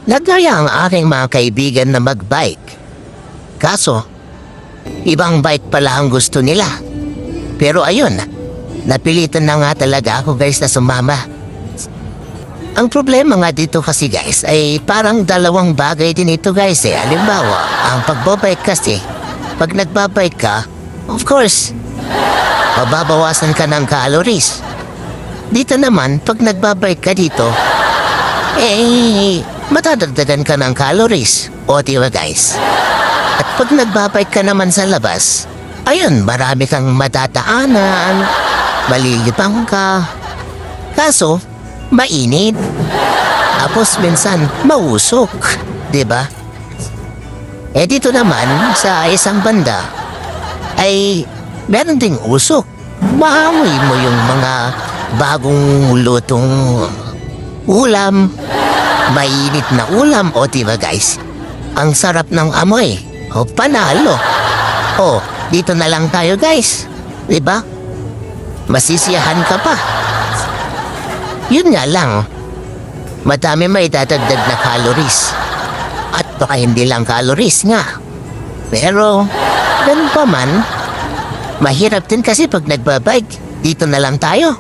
Nagaya ang aking mga kaibigan na magbike. Kaso, ibang bike pala ang gusto nila. Pero ayun, napilitan na nga talaga ako guys na sumama. Ang problema nga dito kasi guys ay parang dalawang bagay din ito guys eh. Halimbawa, ang pagbabike kasi, pag nagbabike ka, of course, mababawasan ka ng calories. Dito naman, pag nagbabike ka dito, matadagdagan ka ng calories. O diba guys? At pag nagbabike ka naman sa labas, ayun, marami kang matataanan, malilibang ka. Kaso, mainit. Tapos minsan, mausok. Diba? Dito naman, sa isang banda, ay meron ding usok. Maamoy mo yung mga bagong lutong ulam. Mainit na ulam, o diba guys? Ang sarap ng amoy. O panalo. O, dito na lang tayo guys. Diba? Masisiyahan ka pa. Yun nga lang, madami may dadagdag na calories. At baka hindi lang calories nga. Pero, ganun pa man, mahirap din kasi pag nagbabike, dito na lang tayo.